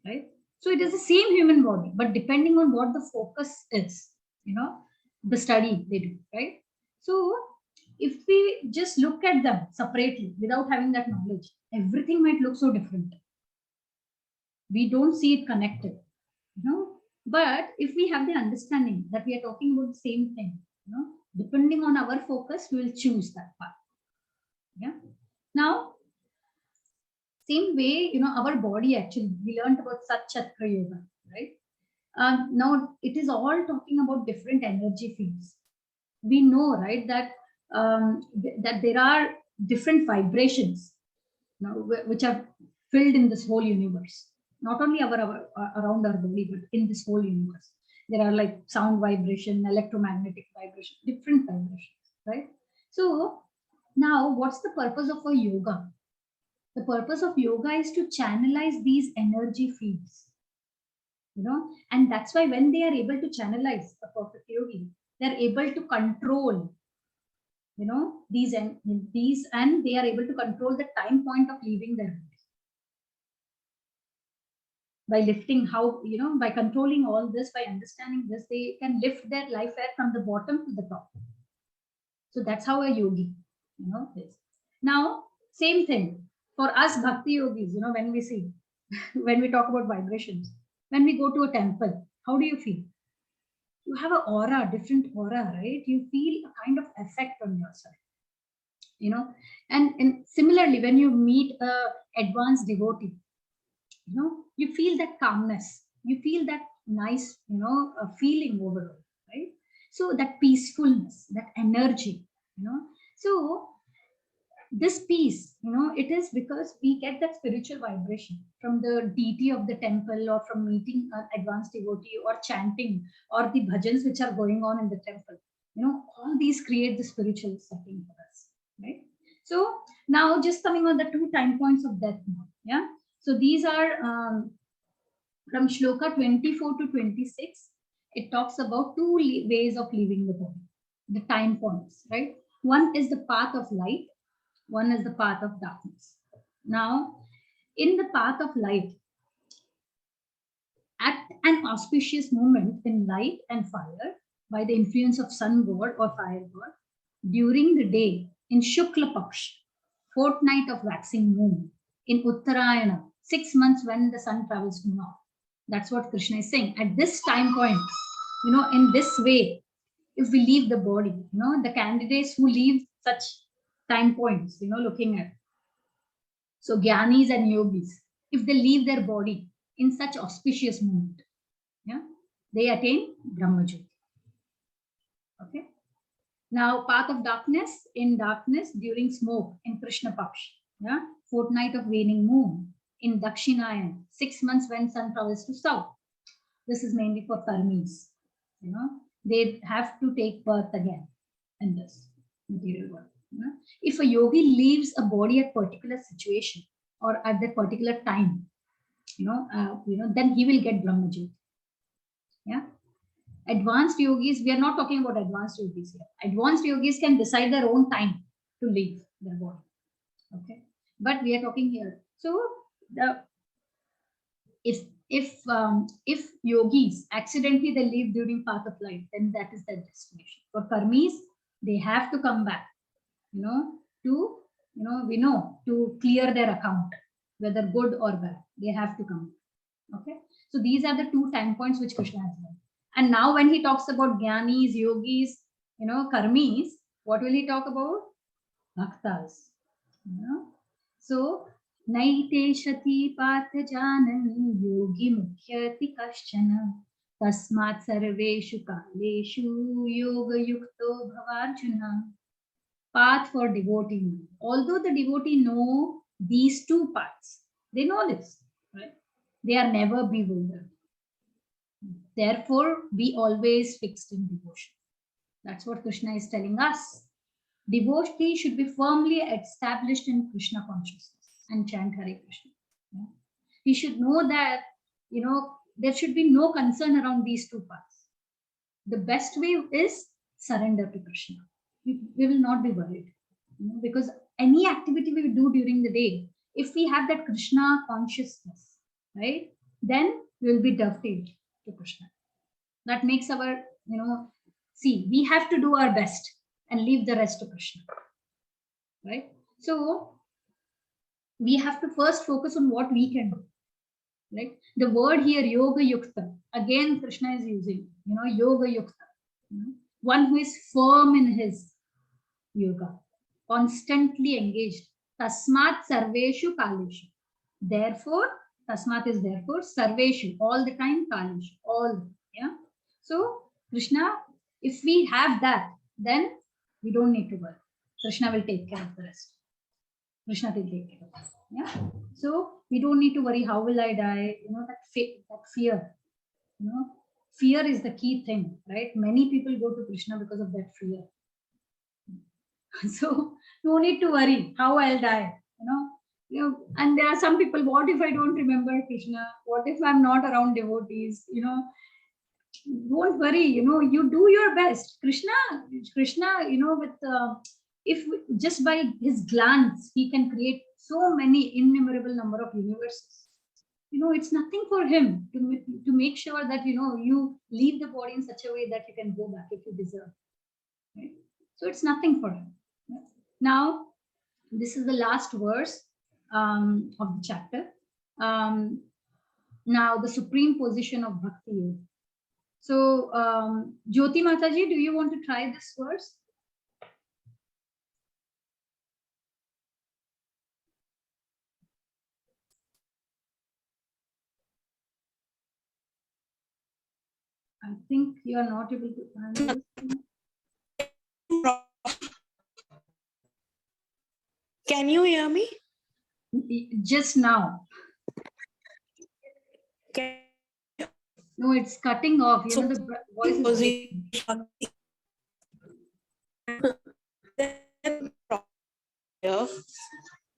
right? So it is the same human body, but depending on what the focus is, the study they do, right? So if we just look at them separately without having that knowledge, everything might look so different. We don't see it connected, but if we have the understanding that we are talking about the same thing, depending on our focus, we will choose that path. Yeah. Now, same way, our body actually, we learned about Satchakra Yoga, right? Now it is all talking about different energy fields. We know, right, that that there are different vibrations, which are filled in this whole universe. Not only around our body, but in this whole universe. There are like sound vibration, electromagnetic vibration, different vibrations, right? So now what's the purpose of a yoga? The purpose of yoga is to channelize these energy fields, and that's why when they are able to channelize a perfect yogi, they're able to control, these and they are able to control the time point of leaving their body. By lifting by controlling all this, by understanding this, they can lift their life air from the bottom to the top. So that's how a yogi, is. Now, same thing for us bhakti yogis, when we see, when we talk about vibrations, when we go to a temple, how do you feel? you have an aura, different aura, right? You feel a kind of effect on yourself, you know. And similarly, when you meet a advanced devotee, you know, you feel that calmness, you feel that nice, you know, feeling overall, right? So that peacefulness, that energy, you know. So this peace, you know, it is because we get that spiritual vibration from the deity of the temple, or from meeting an advanced devotee, or chanting, or the bhajans which are going on in the temple. You know, all these create the spiritual setting for us, right? So now just coming on the 2 time points of death now. Yeah. So these are from shloka 24 to 26. It talks about 2 ways of leaving the body, the time points, right? One is the path of light, one is the path of darkness. Now, in the path of light, at an auspicious moment in light and fire, by the influence of sun god or fire god, during the day in Shukla Paksh, fortnight of waxing moon, in Uttarayana, 6 months when the sun travels to north. That's what Krishna is saying. At this time point, you know, in this way, if we leave the body, you know, the candidates who leave such time points, you know, looking at, so Gyanis and Yogis, if they leave their body in such auspicious moment, yeah, they attain Brahmajyoti. Okay. Now, path of darkness, in darkness during smoke in Krishna Paksh, yeah, fortnight of waning moon in Dakshinayan, 6 months when sun travels to south. This is mainly for karmis, you know, they have to take birth again in this material world. You know? If a yogi leaves a body at particular situation or at that particular time, you know, then he will get Brahmajyoti. Yeah. Advanced yogis, we are not talking about advanced yogis here. Advanced yogis can decide their own time to leave their body. Okay. But we are talking here. So the if yogis accidentally they leave during path of light, then that is their destination. For karmis, they have to come back, you know, to, you know, we know, to clear their account, whether good or bad, they have to come back. Okay. So these are the 2 time points which Krishna has given. And now when he talks about jnanis, yogis, you know, karmis, what will he talk about? Bhaktas. You know? So naite shati patha janani yogi mukhyati kaschana tasmat sarveshu kaleshu yoga yukto bhavarjuna. Path for devotee. Although the devotee know these 2 paths, they know this, right? They are never bewildered. Therefore, be always fixed in devotion. That's what Krishna is telling us. Devotee should be firmly established in Krishna consciousness and chant Hare Krishna. Yeah. He should know that, you know, there should be no concern around these 2 paths. The best way is surrender to Krishna. We will not be worried, you know, because any activity we do during the day, if we have that Krishna consciousness, right, then we will be dovetailed to Krishna. That makes our, you know, see, we have to do our best and leave the rest to Krishna, right? So we have to first focus on what we can do, right? The word here, yoga yukta, again Krishna is using, you know, yoga yukta, you know, one who is firm in his yoga, constantly engaged. Tasmat sarveshu kaleshu. Therefore, tasmat is therefore, sarveshu, all the time, kaleshu, all. Yeah. So, Krishna, if we have that, then we don't need to worry. Krishna will take care of the rest. Krishna will take care of us. Yeah. So, we don't need to worry, how will I die? You know, that fear. You know, fear is the key thing, right? Many people go to Krishna because of that fear. So no need to worry how I'll die, you know. And there are some people, what if I don't remember Krishna? What if I'm not around devotees? You know, don't worry, you know, you do your best. Krishna, you know, with if just by his glance he can create so many innumerable number of universes. You know, it's nothing for him to make sure that, you know, you leave the body in such a way that you can go back if you deserve, right? So it's nothing for him. Now, this is the last verse of the chapter. Now, the supreme position of Bhakti Yoga. So, Jyoti Mataji, do you want to try this verse? I think you are not able to find this. Can you hear me? Just now. Can No, it's cutting off. You know, the voice is breaking.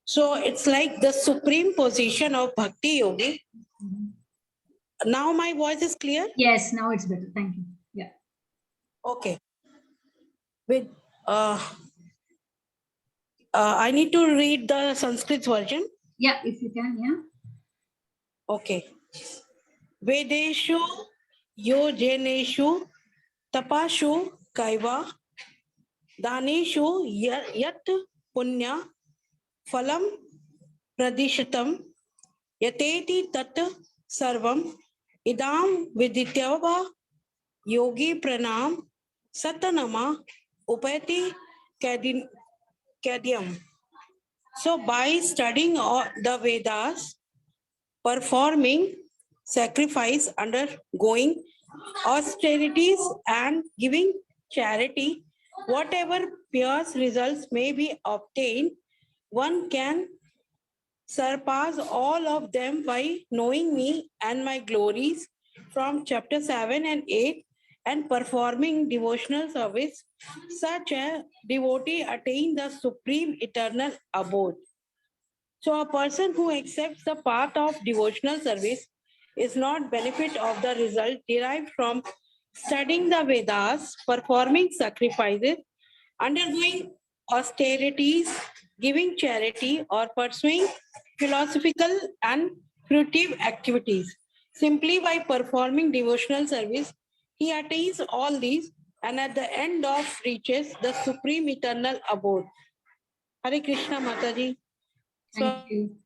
So it's like the supreme position of Bhakti Yogi. Now my voice is clear? Yes, now it's better. Thank you. Yeah. Okay. With I need to read the Sanskrit version. Yeah, if you can, yeah. Okay. Vedeshu yojeneshu tapashu kaiva daneshu yat punya phalam pradishatam yateti tat sarvam idam vidityava yogi pranam satanama upati kadyam. So by studying all the Vedas, performing sacrifice, undergoing austerities, and giving charity, whatever pious results may be obtained, one can surpass all of them by knowing me and my glories from chapter 7 and 8 and performing devotional service. Such a devotee attain the supreme eternal abode. So a person who accepts the path of devotional service is not benefit of the result derived from studying the Vedas, performing sacrifices, undergoing austerities, giving charity, or pursuing philosophical and fruitive activities. Simply by performing devotional service, he attains all these and at the end of reaches the supreme eternal abode. Hare Krishna Mataji. Thank you.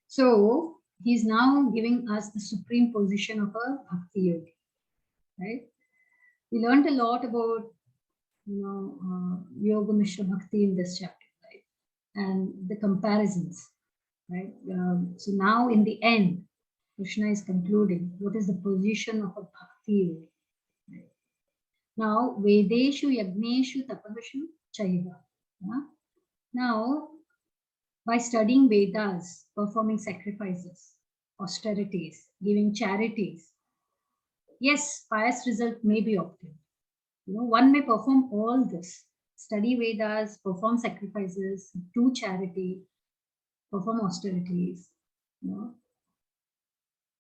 So he's now giving us the supreme position of a bhakti yogi, right? We learned a lot about, yoga mishra bhakti in this chapter, right? And the comparisons, right? So now in the end, Krishna is concluding what is the position of a bhakti yogi. Right? Now, Vedeshu, Yagneshu, Tapashu, Chaiva. Yeah? Now, by studying Vedas, performing sacrifices, austerities, giving charities, yes, pious result may be obtained. One may perform all this, study Vedas, perform sacrifices, do charity, perform austerities, you know.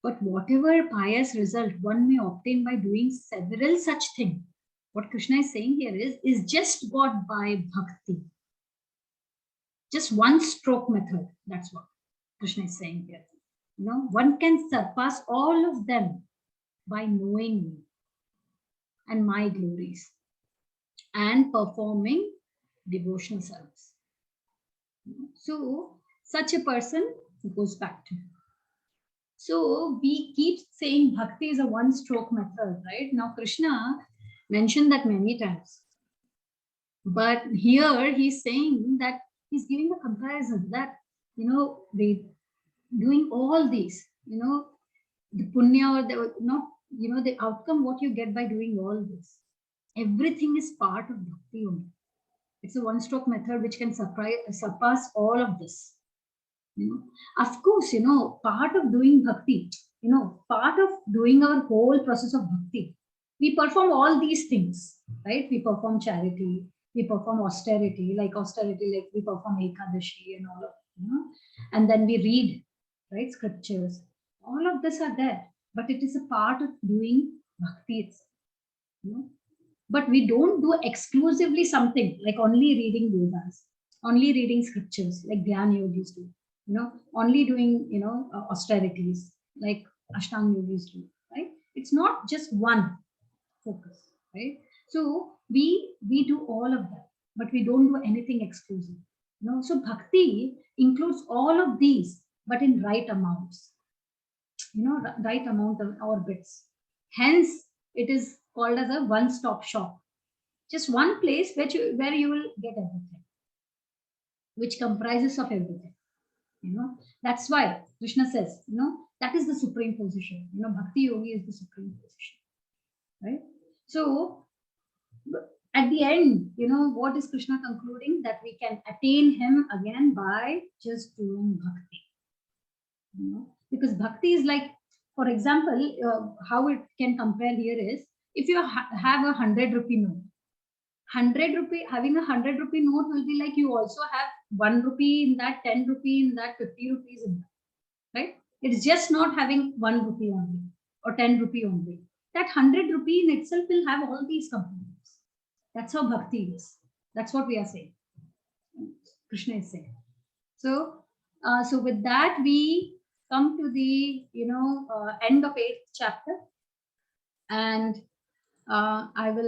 But whatever pious result one may obtain by doing several such things, what Krishna is saying here is just got by bhakti. Just one stroke method. That's what Krishna is saying here. One can surpass all of them by knowing me and my glories and performing devotional service. So, such a person goes back to him. So, we keep saying bhakti is a one stroke method, right? Now, Krishna mentioned that many times. But here he's saying that he's giving a comparison that, they doing all these, the punya or the not, the outcome, what you get by doing all this. Everything is part of bhakti only. It's a one-stroke method which can surpass all of this. Of course, part of doing bhakti, part of doing our whole process of bhakti, we perform all these things, right? We perform charity, we perform austerity, like we perform Ekadashi and all of, and then we read, right, scriptures. All of this are there, but it is a part of doing bhakti itself. But we don't do exclusively something like only reading Vedas, only reading scriptures like Dhyan yogis do, only doing, austerities like Ashtanga yogis do, right? It's not just one focus, right? So we do all of that, but we don't do anything exclusive. So bhakti includes all of these, but in right amounts, right amount of our bits. Hence, it is called as a one-stop shop. Just one place where you will get everything, which comprises of everything. That's why Krishna says, that is the supreme position. Bhakti yogi is the supreme position, right? So at the end, what is Krishna concluding? That we can attain him again by just doing bhakti. Because bhakti is like, for example, how it can compare here is, if you have a 100 rupee note, 100 rupee, having a 100 rupee note will be like you also have 1 rupee in that, 10 rupee in that, 50 rupees in that, right? It's just not having 1 rupee only or 10 rupee only. That 100 rupee in itself will have all these components. That's how bhakti is. That's what we are saying. Krishna is saying. So, so with that, we come to the end of 8th chapter, and I will